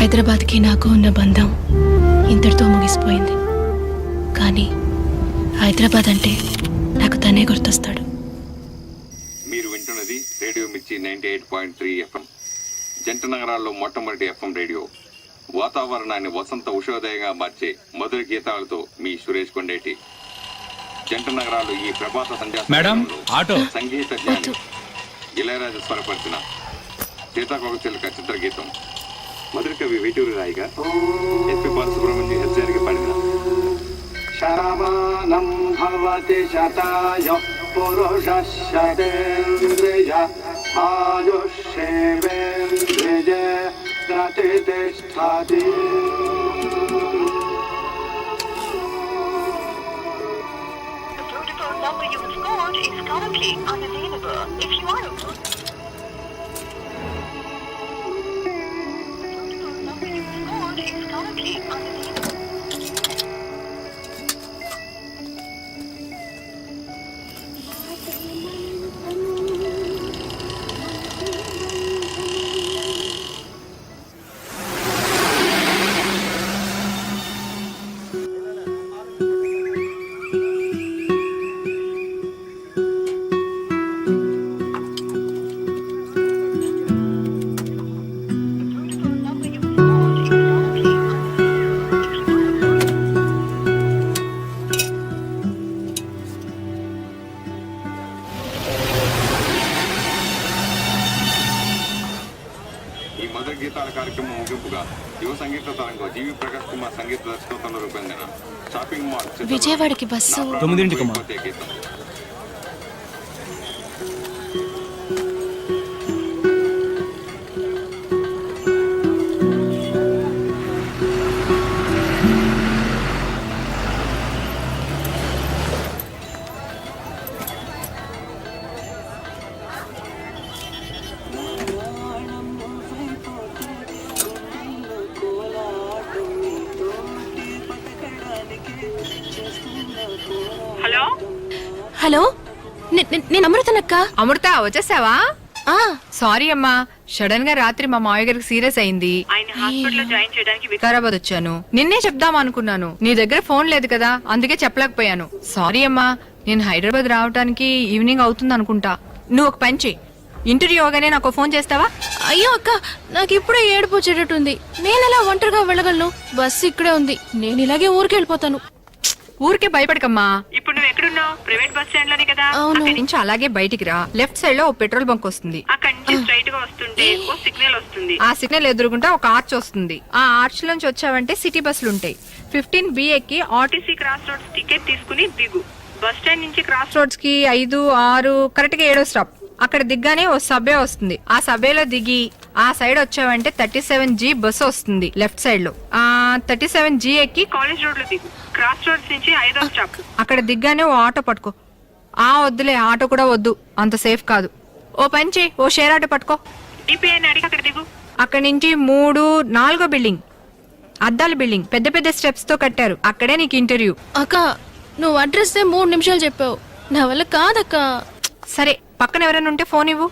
హైదరాబాద్కి నాకు ఉన్న బంధం ఇంతటితో ముగిసిపోయింది. కానీ హైదరాబాద్ అంటే నాకు తనే గుర్తొస్తాడు. మీరు వింటున్నది రేడియో మిర్చి 98.3 FM, జంట నగరాల్లో మొట్టమొదటి FM రేడియో. వాతావరణాన్ని వసంత ఉషోదయంగా మార్చే మధుర గీతాలతో మీ సురేష్ కొండేటి. జంట నగరాలు ఈ ప్రభాత సంధ్యాలో సంగీత జ్ఞాని ఇళయరాజా స్వరపరిచిన సీతాకోకచిలుక చిత్రగీతం మధుర కవి వేటూరి రాయిగా ఎస్పి బాలసుబ్రహ్మణ్యం హెచ్చరిక పాడిన శరమానం భవతి శతాయః పురుషః శతేంద్రియ ఆయుష్యేవేంద్రియ ప్రతిష్ఠతి. The protocol number you have called is currently unavailable. If you are గీతాల కార్యక్రమం ముగింపుగా యువ సంగీత తరంగం జీవి ప్రకాష్ కుమార్ సంగీత దర్శకత్వంలో రూపొందిన షాపింగ్ మాల్ విజయవాడకి బస్సు 9 గీతం. హలో హలో, నేను అమృతనక్క. అమృత వచ్చేసావా? సారీ అమ్మా, సడన్ గా రాత్రి మా మావయ్య గారికి సీరియస్ అయింది. ఆయన హాస్పిటల్లో జాయిన్ చేయడానికి వికారాబాద్ వచ్చాను. నిన్నే చెప్దాం అనుకున్నాను, నీ దగ్గర ఫోన్ లేదు కదా, అందుకే చెప్పలేకపోయాను. సారీ అమ్మా, నేను హైదరాబాద్ రావడానికి ఈవినింగ్ అవుతుంది అనుకుంటా. నువ్వు ఒక పని చెయ్యి, ఇంటర్వ్యూ అవగానే నాకు ఫోన్ చేస్తావా? అయ్యో అక్క, నాకు ఇప్పుడే ఏడుపు వచ్చేటట్టుంది. నేను ఎలా ఒంటరిగా వెళ్ళగలను? బస్సు ఇక్కడే ఉంది, నేను ఇలాగే ఊరికి వెళ్ళిపోతాను. ఊరికే భయపడకమ్మా. ఇప్పుడు నువ్వు ఎక్కడున్నావు? ప్రైవేట్ బస్ స్టాండ్ లోనే కదా. అవును. అక్కడి నుంచి అలాగే బయటికి రా, లెఫ్ట్ సైడ్ లో ఓ పెట్రోల్ బంక్ వస్తుంది. అక్కడి నుంచి స్ట్రైట్ గా వస్తుంటే ఓ సిగ్నల్ వస్తుంది. ఆ సిగ్నల్ ఎదురుకుంటా ఒక ఆర్చ్ వస్తుంది. ఆ ఆర్చ్ లోంచి వచ్చావంటే సిటీ బస్సులు ఉంటాయి. 15B ఎక్కి ఆర్టీసీ క్రాస్ రోడ్స్ టికెట్ తీసుకుని దిగు. బస్ స్టాండ్ నుంచి క్రాస్ రోడ్స్ కి 5, 6 కరెక్ట్ గా 7వ స్టాప్. అక్కడ దిగ్గానే ఓ సబ్వే వస్తుంది. ఆ సబ్వేలో దిగి ఆ సైడ్ వచ్చావంటే 37G బస్సు వస్తుంది లెఫ్ట్ సైడ్ లో. 37G ఎక్కి కాలేజ్ రోడ్ లో దిగు. క్రాస్ రోడ్స్ నుంచి 5వ స్టాప్. అక్కడ దిగ్గానే ఓ ఆటో పట్టుకో. వద్దులే, ఆటో కూడా వద్దు, అంత సేఫ్ కాదు. ఓ పని చేయి, ఓ షేర్ ఆటో పట్టుకో. డిపి అని అడిగి అక్కడ దిగు. అక్కడి నుంచి 3, 4వ బిల్డింగ్, అద్దాల బిల్డింగ్, పెద్ద పెద్ద స్టెప్స్ తో కట్టారు. అక్కడే నీకు ఇంటర్వ్యూ. అక్క, నువ్వు అడ్రస్ 3 నిమిషాలు చెప్పావు, నా వల్ల కాదక్క. సరే, పక్కన ఎవరైనా ఉంటే ఫోన్ ఇవ్వు.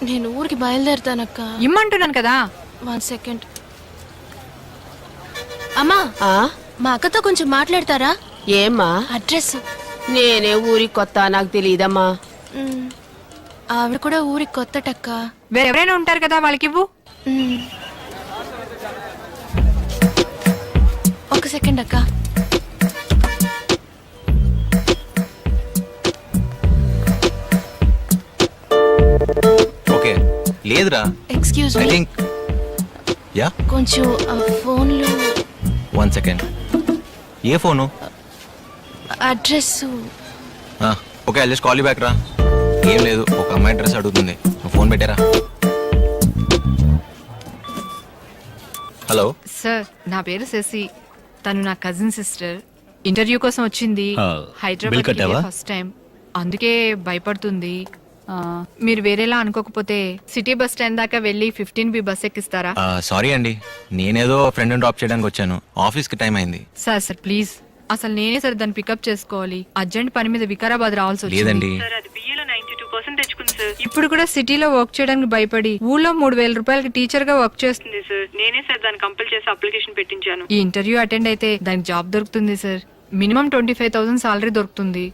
నేను ఊరికి బయలుదేరుతానక్క. ఇమ్మంటున్నాను కదా. 1 సెకండ్. అమ్మా, మా అక్కతో కొంచెం మాట్లాడతారా? ఏమ్మా? అడ్రస్. నేనే ఊరికి కొత్త, నాకు తెలియదమ్మా. ఆవిడ కూడా ఊరికి కొత్తటక్క. వేరెవరైనా ఉంటారు కదా, వాళ్ళకి ఇవ్వు. 1 సెకండ్ అక్క. ఓకే, లేదురా. ఎక్స్క్యూజ్ మీ, యా కొంచెం ఫోన్లో 1 second. A phone? Address. Okay, I just call you back రా. ఏం లేదు, ఒక అమ్మాయి అడ్రస్ అడుగుతుంది, ఫోన్ పెట్టారా? హలో సార్, నా పేరు శశి, తను నా కజిన్ సిస్టర్. ఇంటర్వ్యూ కోసం వచ్చింది. హైదరాబాద్ ఫస్ట్ టైం, అందుకే భయపడుతుంది. మీరు వేరేలా అనుకోకపోతే సిటీ బస్ స్టాండ్ దాకా వెళ్ళి 15B బస్ ఎక్కిస్తారా? సారీ అండి, నేనేదో ఫ్రెండ్ డ్రాప్ చేయడానికి వచ్చాను, ఆఫీస్ కి టైం అయింది. సార్ ప్లీజ్, అసలు నేనే సరే దాన్ని పికప్ చేసుకోవాలి. అర్జెంట్ పని మీద వికారాబాద్ రావాల్సి వచ్చింది. లేదండి, సార్ అది బిఏలో 92% తెచ్చుకుంది సార్. ఇప్పుడు కూడా సిటీలో వర్క్ చేయడానికి భయపడి ఊళ్ళో 3,000 రూపాయలకి టీచర్ గా వర్క్ చేస్తుంది సార్. నేనే సార్ దాన్ని కంపల్ చేసి అప్లికేషన్ పెట్టించాను. ఈ ఇంటర్వ్యూ అటెండ్ అయితే దానికి జాబ్ దొరుకుతుంది సార్. మినిమం 25,000 సాలరీ దొరుకుతుంది.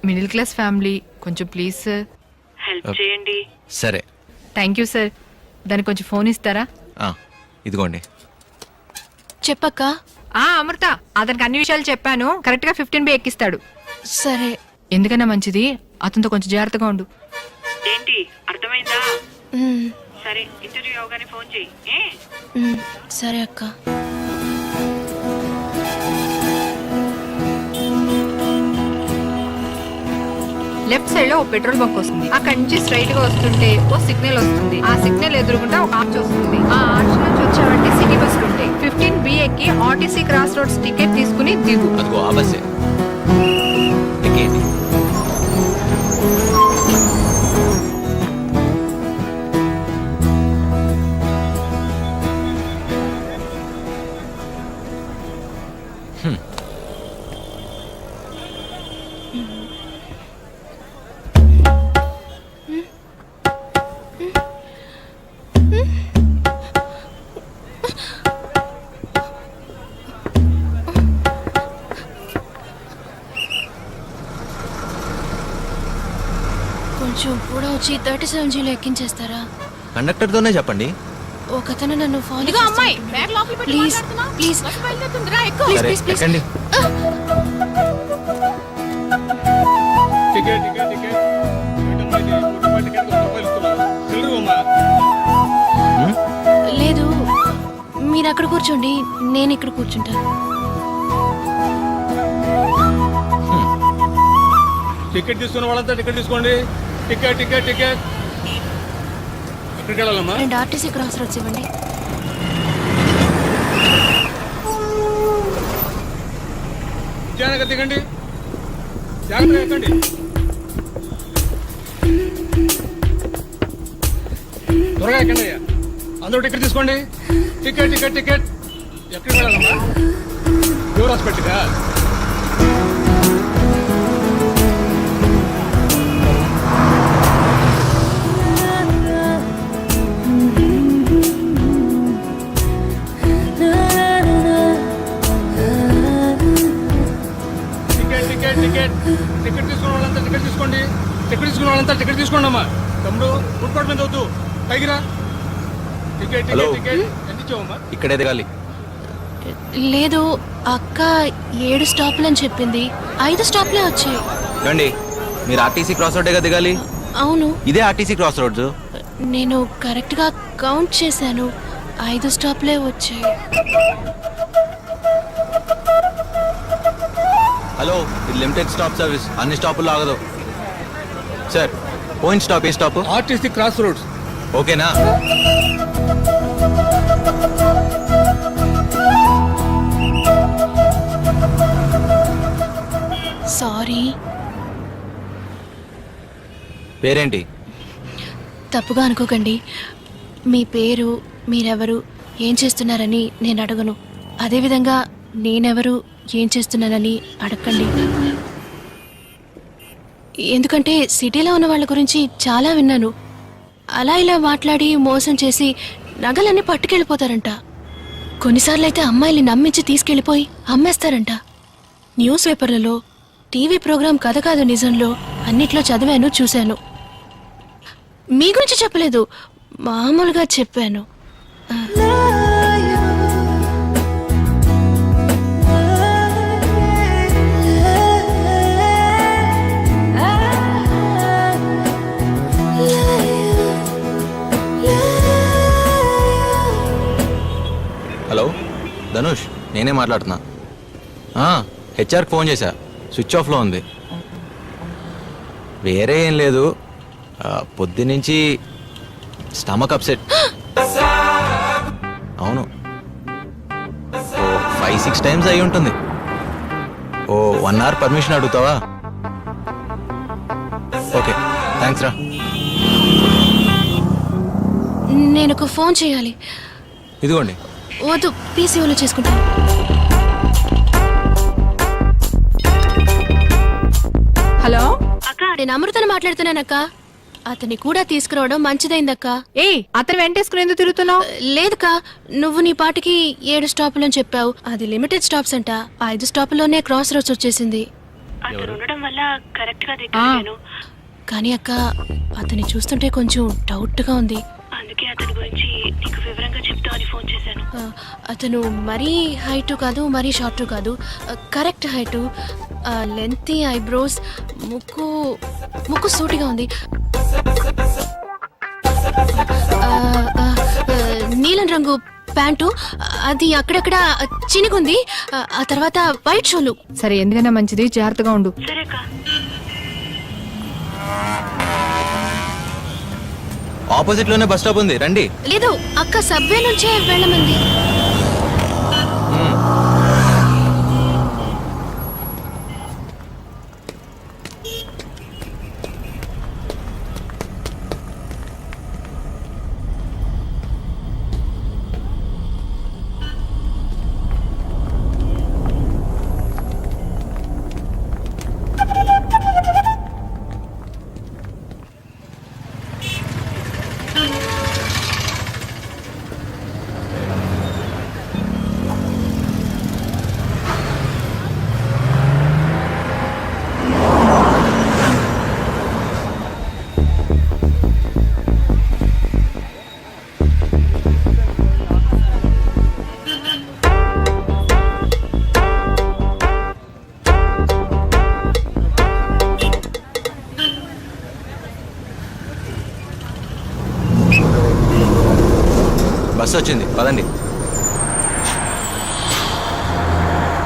మిడిల్ క్లాస్ ఫ్యామిలీ, కొంచెం ప్లీజ్ సార్ హెల్ప్ చేయండి. సరే. Thank you sir. దానికి కొంచెం ఫోన్ ఇస్తారా? ఇదిగోండి. చెప్పక్క. అమృత, అతనికి అన్ని విషయాలు చెప్పాను. కరెక్ట్ గా 15B ఎక్కిస్తాడు. సరే. ఎందుకన్నా మంచిది, అతనితో కొంచెం జాగ్రత్తగా ఉండు. ఏంటి అర్థమైందా? సరే, ఇంటర్వ్యూ అవగానే ఫోన్ చెయ్యి. సరే అక్క. లెఫ్ట్ సైడ్ లో ఓ పెట్రోల్ బంక్ వస్తుంది. అక్కడి నుంచి స్ట్రైట్ గా వస్తుంటే ఓ సిగ్నల్ వస్తుంది. ఆ సిగ్నల్ ఎదురుగుండా ఒక ఆర్చ్ వస్తుంది. ఆ ఆర్చ్ నుంచి వచ్చావంటే సిటీ బస్సులు ఉంటాయి. 15B ఎక్కి ఆర్టీసీ క్రాస్ రోడ్స్ టికెట్ తీసుకుని దిగు. అదిగో ఆ బస్సే. ఎక్కేయండి. కొంచెం కూడా వచ్చి 37Gలో ఎక్కించేస్తారా? కండక్టర్తోనే చెప్పండి. ఒకతను నన్ను ఫాలో అమ్మాయి బ్యాగ్ లోపల పెట్టి ప్లీజ్ మాట్లాడుతున్నా. ప్లీజ్ బస్సు బయలుదేరుతుందిరా, ఎక్కు. ప్లీజ్ సరే, ప్లీజ్ ప్లీజ్. ఎక్కండి. టికెట్ టికెట్ టికెట్ రూపాయలు టికెట్ 100 రూపాయలు ఇస్తున్నారు. చిల్లర అమ్మా. లేదు, మీరు అక్కడ కూర్చోండి, నేను ఇక్కడ కూర్చుంటాను. టికెట్ తీసుకున్న వాళ్ళంతా టికెట్ తీసుకోండి. Ticket ticket ticket. ఎక్కడికి వెళ్ళాలమ్మా? 2 ఆర్టీసీ క్రాస్ రోడ్స్ ఇవ్వండి. జాగ్రత్తగా దిగండి, జాగ్రత్తగా ఎక్కండి. త్వరగా ఎక్కండి అయ్యా. అందరూ టికెట్ తీసుకోండి. Ticket ticket ticket. ఎక్కడికి వెళ్ళాలమ్మా? యువర్ హాస్పిటల్గా? టికెట్ టికెట్ టికెట్ తీసుకున్న వాళ్ళంతా టికెట్ తీసుకోండి. టికెట్ తీసుకున్న వాళ్ళంతా టికెట్ తీసుకోండి అమ్మా. తమ్ముడు ఫుడ్ కోర్ట్ మీద వద్దు, పైకి రా. Ticket hello. Ticket ticket. ఎంత ఇచ్చావమ్మా? ఇక్కడే దిగాలి. లేదు, అక్క 7 స్టాప్లు అని చెప్పింది. 5 స్టాప్లే వచ్చాయి. ఏమండి, మీరు ఆర్టీసీ క్రాస్ రోడ్డేగా దిగాలి. అవును, ఇదే ఆర్టీసీ క్రాస్ రోడ్స్. నేను కరెక్ట్ గా కౌంట్ చేశాను. 5 స్టాప్లే వచ్చాయి. హలో, ఇది లిమిటెడ్ స్టాప్ సర్వీస్. అన్ని స్టాపుల్లో ఆగదు. సార్, పోయిన స్టాప్ ఏ స్టాప్? RTC cross roads. ఓకేనా? సారీ. పేరేంటి? తప్పుగా అనుకోకండి. మీ పేరు, మీరెవరు, ఏం చేస్తున్నారని నేను అడగను. అదేవిధంగా నేనెవరు, ఏం చేస్తున్నానని అడగండి. ఎందుకంటే సిటీలో ఉన్న వాళ్ళ గురించి చాలా విన్నాను. అలా ఇలా మాట్లాడి మోసం చేసి నగలన్నీ పట్టుకెళ్ళిపోతారంట. కొన్నిసార్లు అయితే అమ్మాయిల్ని నమ్మించి తీసుకెళ్ళిపోయి అమ్మేస్తారంట. న్యూస్ పేపర్లలో, టీవీ ప్రోగ్రాం కథ కాదు నిజంలో అన్నిట్లో చదివాను, చూశాను. మీ గురించి చెప్పలేదు, మామూలుగా చెప్పాను. హలో ధనుష్, నేనే మాట్లాడుతున్నా. హెచ్ఆర్కి ఫోన్ చేశా, స్విచ్ ఆఫ్లో ఉంది. వేరే ఏం లేదు, పొద్దునుంచి స్టమక్ అప్సెట్. అవును, ఓ 5-6 టైమ్స్ అయి ఉంటుంది. ఓ 1 అవర్ పర్మిషన్ అడుగుతావా? ఓకే, థ్యాంక్స్ రా. నేను ఒక ఫోన్ చేయాలి. ఇదిగోండి. వద్దు, పీసీఓలో చేసుకుంటాను. హలో అక్క, నేను అమృతను మాట్లాడుతున్నానక్క. అతని కూడా తీసుకురావడం మంచిదైందక్క. ఏయ్ అతను వెంటేసుకుని ఎందుకు తిరుగుతున్నావు? లేదుకా, నువ్వు నీ పాటికి 7 స్టాపులని చెప్పావు. అది లిమిటెడ్ స్టాప్స్ అంట. 5 స్టాపుల్లోనే క్రాస్ రోడ్స్ వచ్చేసింది. అతను ఉండడం వల్ల కరెక్ట్ గా దిగాను. కానీ అక్క, అతన్ని చూస్తుంటే కొంచెం డౌట్ గా ఉంది. అందుకే అతని గురించి నీకు వివరంగా చెప్తామని ఫోన్ చేశాను. అతను మరీ హైట్ కాదు, మరీ షార్ట్ కాదు, కరెక్ట్ హైట్, లెంతీ ఐబ్రోస్, ముక్కు సూటిగా ఉంది. నీలం రంగు ప్యాంటు, అది అక్కడక్కడ చినిగుంది. ఆ తర్వాత వైట్ షూలు. సరే ఎందుకైనా మంచిది, జాగ్రత్తగా ఉండు. ఆపోజిట్ లోనే బస్ స్టాప్ ఉంది, రండి. లేదు అక్క, సబ్వే నుంచే వెళ్ళమంది. బస్సు వచ్చింది, పదండి.